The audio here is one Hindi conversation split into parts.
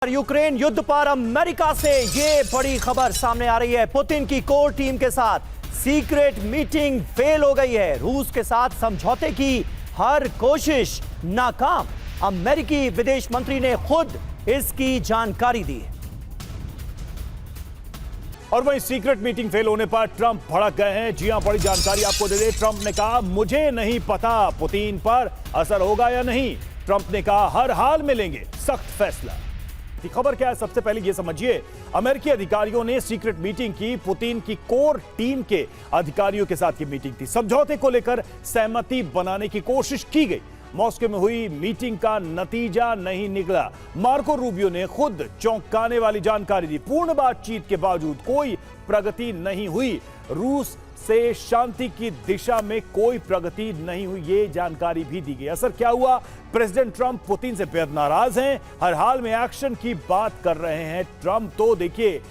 यूक्रेन युद्ध पर अमेरिका से ये बड़ी खबर सामने आ रही है। पुतिन की कोर टीम के साथ सीक्रेट मीटिंग फेल हो गई है। रूस के साथ समझौते की हर कोशिश नाकाम। अमेरिकी विदेश मंत्री ने खुद इसकी जानकारी दी है। और वहीं सीक्रेट मीटिंग फेल होने पर ट्रंप भड़क गए हैं। जी हां, बड़ी जानकारी आपको दे दे। ट्रंप ने कहा, मुझे नहीं पता पुतिन पर असर होगा या नहीं। ट्रंप ने कहा, हर हाल में लेंगे सख्त फैसला। खबर क्या है, सबसे पहले यह समझिए। अमेरिकी अधिकारियों ने सीक्रेट मीटिंग की। पुतिन की कोर टीम के अधिकारियों के साथ की मीटिंग थी। समझौते को लेकर सहमति बनाने की कोशिश की गई। मॉस्को में हुई मीटिंग का नतीजा नहीं निकला। मार्को रूबियो ने खुद चौंकाने वाली जानकारी दी। पूर्ण बातचीत के बावजूद कोई प्रगति नहीं हुई। रूस से शांति की दिशा में कोई प्रगति नहीं हुई, ये जानकारी भी दी गई। असर क्या हुआ? प्रेसिडेंट ट्रंप पुतिन से बेहद नाराज हैं। हर हाल में एक्शन की बात कर रहे हैं ट्रंप। तो देखिए,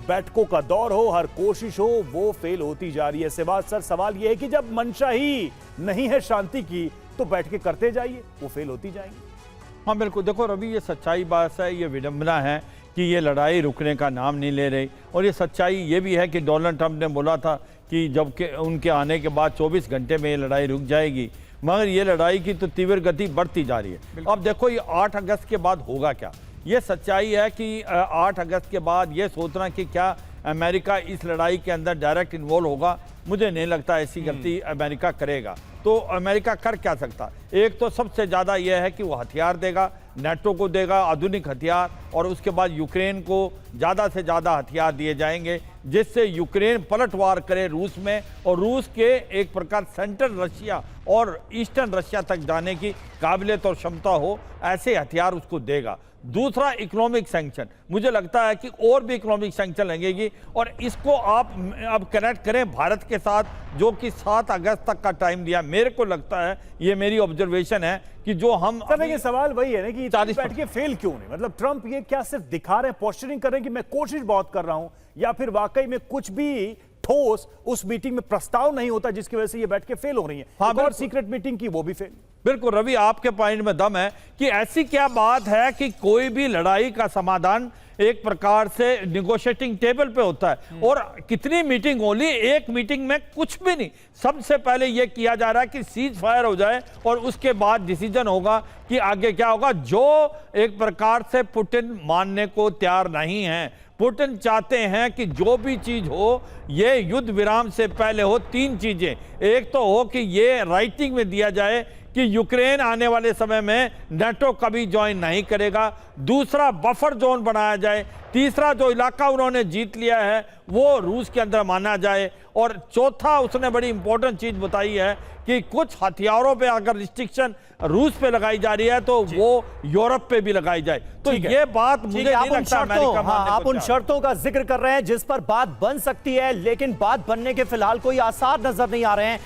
बैठकों का दौर हो, हर कोशिश हो, वो फेल होती जा रही है। सर सवाल यह है कि जब मंशा ही नहीं है शांति की, तो बैठकें करते जाइए, वो फेल होती जाएंगी। हाँ बिल्कुल, देखो रवि, ये सच्चाई बात है, ये विडंबना है कि ये लड़ाई रुकने का नाम नहीं ले रही। और ये सच्चाई ये भी है कि डोनाल्ड ट्रंप ने बोला था कि जब के उनके आने के बाद 24 घंटे में ये लड़ाई रुक जाएगी, मगर ये लड़ाई की तो तीव्र गति बढ़ती जा रही है। अब देखो, ये 8 अगस्त के बाद होगा क्या। ये सच्चाई है कि 8 अगस्त के बाद ये सोचना कि क्या अमेरिका इस लड़ाई के अंदर डायरेक्ट इन्वॉल्व होगा, मुझे नहीं लगता ऐसी गलती अमेरिका करेगा। तो अमेरिका कर क्या सकता? एक तो सबसे ज़्यादा यह है कि वो हथियार देगा, नेटो को देगा आधुनिक हथियार, और उसके बाद यूक्रेन को ज़्यादा से ज़्यादा हथियार दिए जाएंगे, जिससे यूक्रेन पलटवार करे रूस में, और रूस के एक प्रकार सेंट्रल रशिया और ईस्टर्न रशिया तक जाने की काबिलियत और क्षमता हो, ऐसे हथियार उसको देगा। दूसरा, इकोनॉमिक सैंक्शन। मुझे लगता है कि और भी इकोनॉमिक सैंक्शन लगेगी, और इसको आप अब कनेक्ट करें भारत के साथ, जो कि 7 अगस्त तक का टाइम दिया। मेरे को लगता है, ये मेरी ऑब्जर्वेशन है, कि जो हम ये सवाल वही है ना कि 40 बैठ के फेल क्यों नहीं? मतलब ट्रंप ये क्या सिर्फ दिखा रहे हैं, पोस्चरिंग कर रहे हैं कि मैं कोशिश बहुत कर रहा हूं, या फिर वाकई में कुछ भी ठोस उस मीटिंग में प्रस्ताव नहीं होता जिसकी वजह से ये बैठ के फेल हो रही है? हाँ, और सीक्रेट मीटिंग की वो भी फेल। बिल्कुल रवि, आपके पॉइंट में दम है कि ऐसी क्या बात है कि कोई भी लड़ाई का समाधान एक प्रकार से निगोशिएटिंग टेबल पे होता है, और कितनी मीटिंग हो ली, एक मीटिंग में कुछ भी नहीं। सबसे पहले यह किया जा रहा है कि सीज फायर हो जाए, और उसके बाद डिसीजन होगा कि आगे क्या होगा। जो एक प्रकार से पुतिन मानने को तैयार नहीं है। पुतिन चाहते हैं कि जो भी चीज हो, ये युद्ध विराम से पहले हो। 3 चीजें, एक तो हो कि ये राइटिंग में दिया जाए कि यूक्रेन आने वाले समय में नेटो कभी ज्वाइन नहीं करेगा। दूसरा, बफर जोन बनाया जाए। तीसरा, जो इलाका उन्होंने जीत लिया है वो रूस के अंदर माना जाए। और चौथा, उसने बड़ी इंपॉर्टेंट चीज बताई है कि कुछ हथियारों पे अगर रिस्ट्रिक्शन रूस पे लगाई जा रही है, तो वो यूरोप पे भी लगाई जाए। तो ये बात मुझे नहीं लगता अमेरिका मानने को आप उन शर्तों का जिक्र कर रहे हैं जिस पर बात बन सकती है, लेकिन बात बनने के फिलहाल कोई आसार नजर नहीं आ रहे हैं।